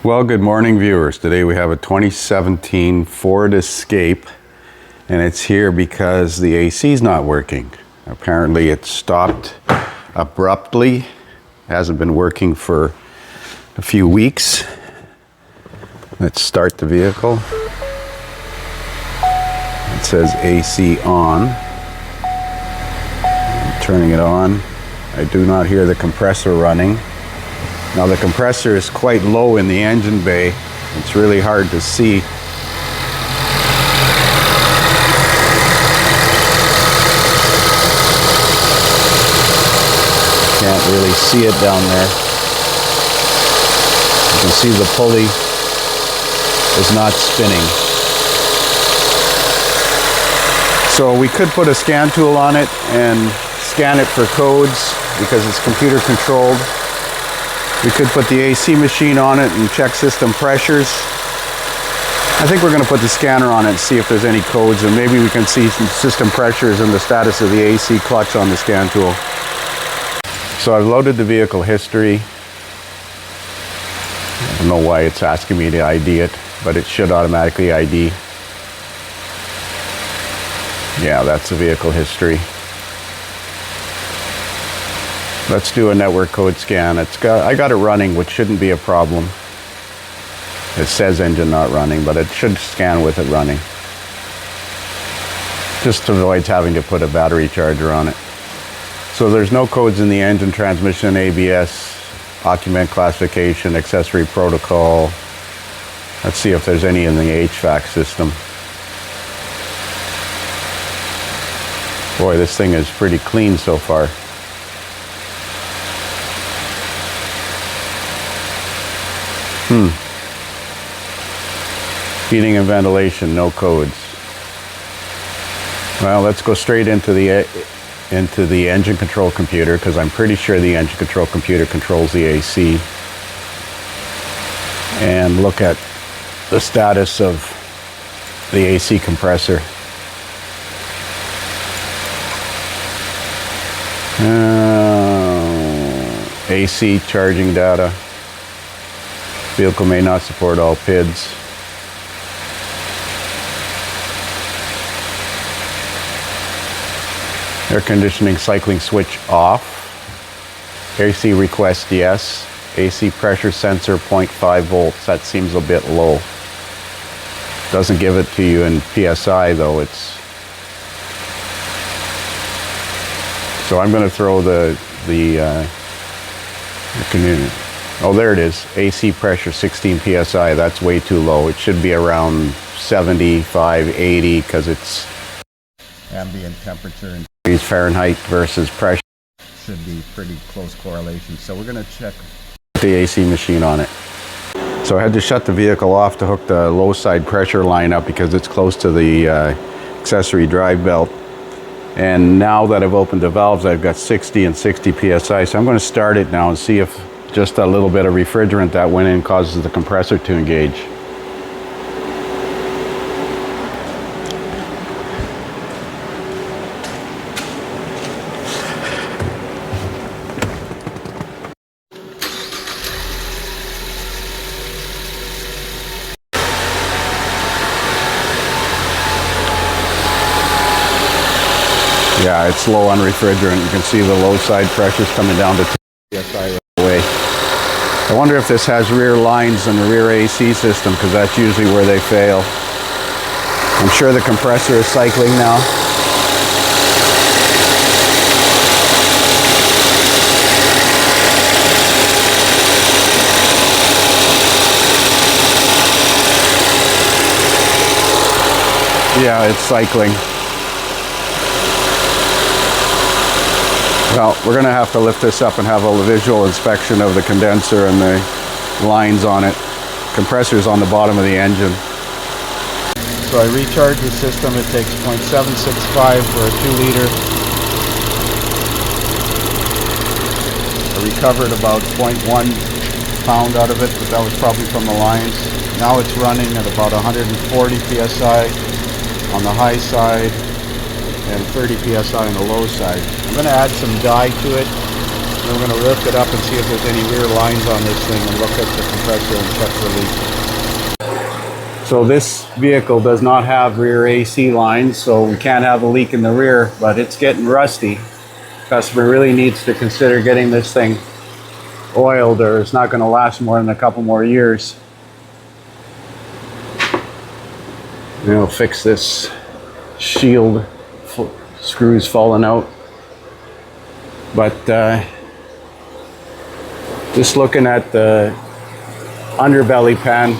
Well, good morning, viewers. Today we have a 2017 Ford Escape, and it's here because the AC is not working. Apparently it stopped abruptly. Hasn't been working for a few weeks. Let's start the vehicle. It says AC on. I'm turning it on. I do not hear the compressor running. Now the compressor is quite low in the engine bay. It's really hard to see. Can't really see it down there. You can see the pulley is not spinning. So we could put a scan tool on it and scan it for codes because it's computer controlled. We could put the AC machine on it and check system pressures. I think we're going to put the scanner on it and see if there's any codes, and maybe we can see some system pressures and the status of the AC clutch on the scan tool. So I've loaded the vehicle history. I don't know why it's asking me to ID it, but it should automatically ID. Yeah, that's the vehicle history. Let's do a network code scan. I got it running, which shouldn't be a problem. It says engine not running, but it should scan with it running. Just avoids having to put a battery charger on it. So there's no codes in the engine, transmission, ABS, occupant classification, accessory protocol. Let's see if there's any in the HVAC system. Boy, this thing is pretty clean so far. Heating and ventilation, no codes. Well, let's go straight into the engine control computer, because I'm pretty sure the engine control computer controls the AC. And look at the status of the AC compressor. AC charging data. Vehicle may not support all PIDs. Air conditioning cycling switch off. AC request yes. AC pressure sensor 0.5 volts. That seems a bit low. Doesn't give it to you in PSI though. So I'm going to throw oh, there it is. AC pressure 16 PSI. That's way too low. It should be around 75, 80 because it's ambient temperature in degrees Fahrenheit versus pressure. Should be pretty close correlation. So we're going to check the AC machine on it. So I had to shut the vehicle off to hook the low side pressure line up because it's close to the accessory drive belt. And now that I've opened the valves, I've got 60 and 60 PSI. So I'm going to start it now and see if just a little bit of refrigerant that went in causes the compressor to engage. Yeah, it's low on refrigerant. You can see the low side pressures coming down to 2 PSI right away. I wonder if this has rear lines in the rear AC system, because that's usually where they fail. I'm sure the compressor is cycling now. Yeah, it's cycling. Well, we're going to have to lift this up and have a visual inspection of the condenser and the lines on it. Compressor's on the bottom of the engine. So I recharge the system. It takes 0.765 for a 2-liter. I recovered about 0.1 pound out of it, but that was probably from the lines. Now it's running at about 140 PSI on the high side and 30 PSI on the low side. I'm going to add some dye to it And we're going to lift it up and see if there's any rear lines on this thing and look at the compressor and check for leaks. So this vehicle does not have rear AC lines, so we can't have a leak in the rear, but it's getting rusty. Customer really needs to consider getting this thing oiled, or it's not going to last more than a couple more years. And we'll fix this shield, screws falling out. But just looking at the underbelly pan,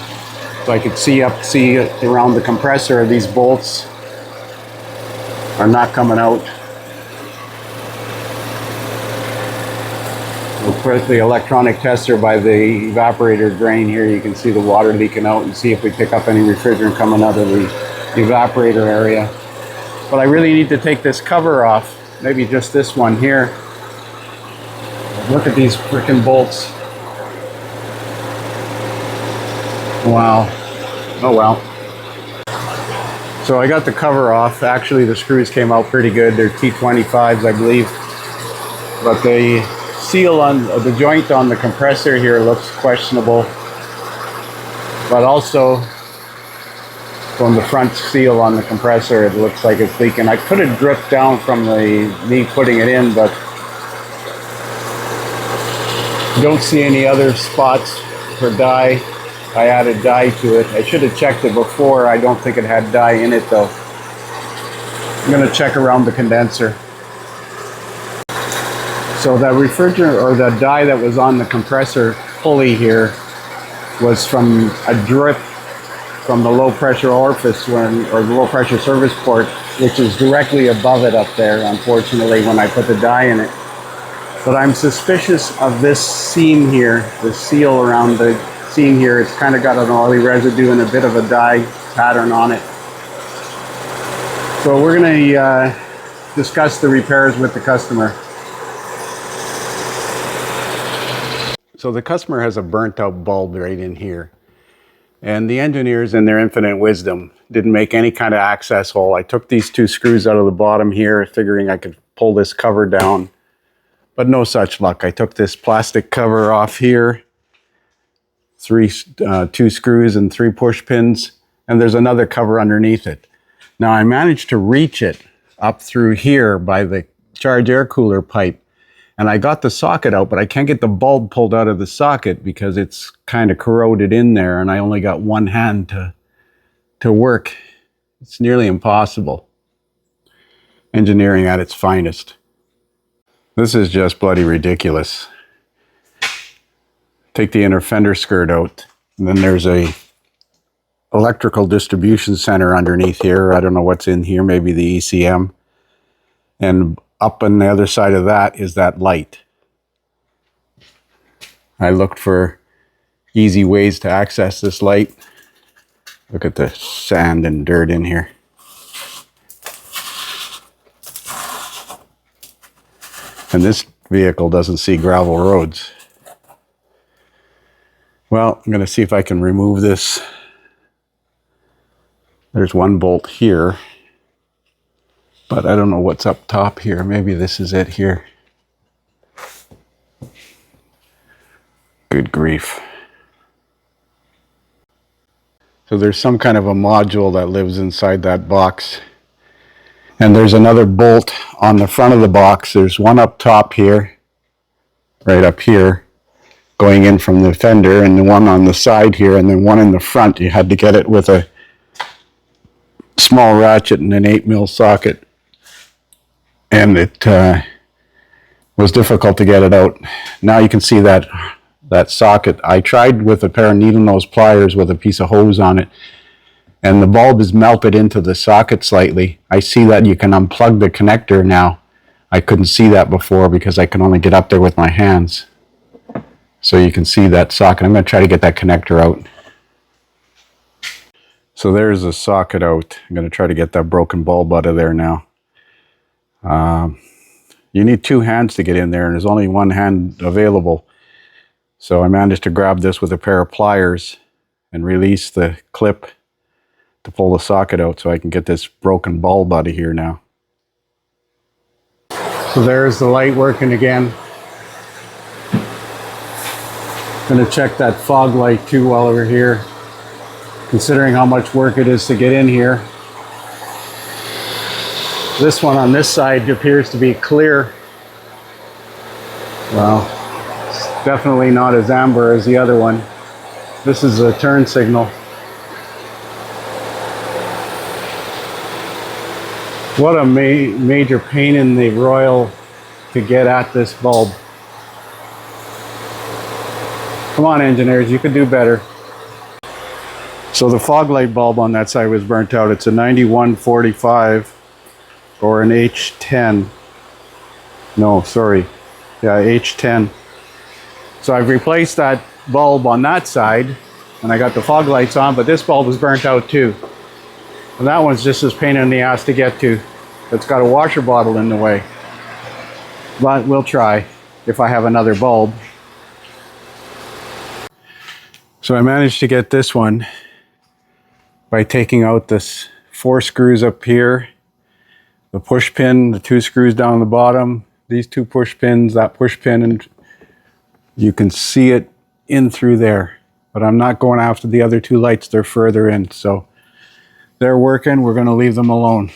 so I could see around the compressor, these bolts are not coming out. We'll put the electronic tester by the evaporator drain here. You can see the water leaking out and see if we pick up any refrigerant coming out of the evaporator area. But I really need to take this cover off, maybe just this one here. Look at these freaking bolts. Wow. Oh well. So I got the cover off. Actually, the screws came out pretty good. They're T25s, I believe. But the seal on the joint on the compressor here looks questionable. But also, from the front seal on the compressor, it looks like it's leaking. I could have dripped down from me putting it in, but don't see any other spots for dye. I added dye to it. I should have checked it before. I don't think it had dye in it though. I'm going to check around the condenser. So that refrigerant or the dye that was on the compressor pulley here was from a drip from the low pressure orifice or the low pressure service port, which is directly above it up there, unfortunately, when I put the dye in it. But I'm suspicious of this seam here, the seal around the seam here. It's kind of got an oily residue and a bit of a dye pattern on it. So we're going to discuss the repairs with the customer. So the customer has a burnt out bulb right in here. And the engineers, in their infinite wisdom, didn't make any kind of access hole. I took these two screws out of the bottom here, figuring I could pull this cover down. But no such luck. I took this plastic cover off here, two screws and 3 push pins, and there's another cover underneath it. Now I managed to reach it up through here by the charge air cooler pipe, and I got the socket out, but I can't get the bulb pulled out of the socket because it's kind of corroded in there, and I only got one hand to work. It's nearly impossible. Engineering at its finest. This is just bloody ridiculous. Take the inner fender skirt out, and then there's a electrical distribution center underneath here. I don't know what's in here, maybe the ECM. And up on the other side of that is that light. I looked for easy ways to access this light. Look at the sand and dirt in here. And this vehicle doesn't see gravel roads. Well, I'm going to see if I can remove this. There's one bolt here, but I don't know what's up top here. Maybe this is it here. Good grief. So there's some kind of a module that lives inside that box. And there's another bolt on the front of the box. There's one up top here, right up here, going in from the fender, and the one on the side here, and then one in the front. You had to get it with a small ratchet and an 8mm socket. And it was difficult to get it out. Now you can see that socket. I tried with a pair of needle nose pliers with a piece of hose on it, and the bulb is melted into the socket slightly. I see that you can unplug the connector now. I couldn't see that before because I can only get up there with my hands. So you can see that socket. I'm going to try to get that connector out. So there's the socket out. I'm going to try to get that broken bulb out of there now. You need 2 hands to get in there, and there's only 1 hand available. So I managed to grab this with a pair of pliers and release the clip to pull the socket out so I can get this broken bulb out of here now. So there's the light working again. Gonna check that fog light too while we're here, considering how much work it is to get in here. This one on this side appears to be clear. Well, it's definitely not as amber as the other one. This is a turn signal. What a major pain in the royal to get at this bulb. Come on, engineers, you could do better. So the fog light bulb on that side was burnt out. It's a 9145 or an H10. No, sorry. Yeah, H10. So I've replaced that bulb on that side and I got the fog lights on, but this bulb is burnt out too. And that one's just as pain in the ass to get to. It's got a washer bottle in the way. But we'll try if I have another bulb. So I managed to get this one by taking out this 4 screws up here, the push pin, the 2 screws down the bottom, these 2 push pins, that push pin, and you can see it in through there. But I'm not going after the other 2 lights, they're further in. So they're working, we're going to leave them alone.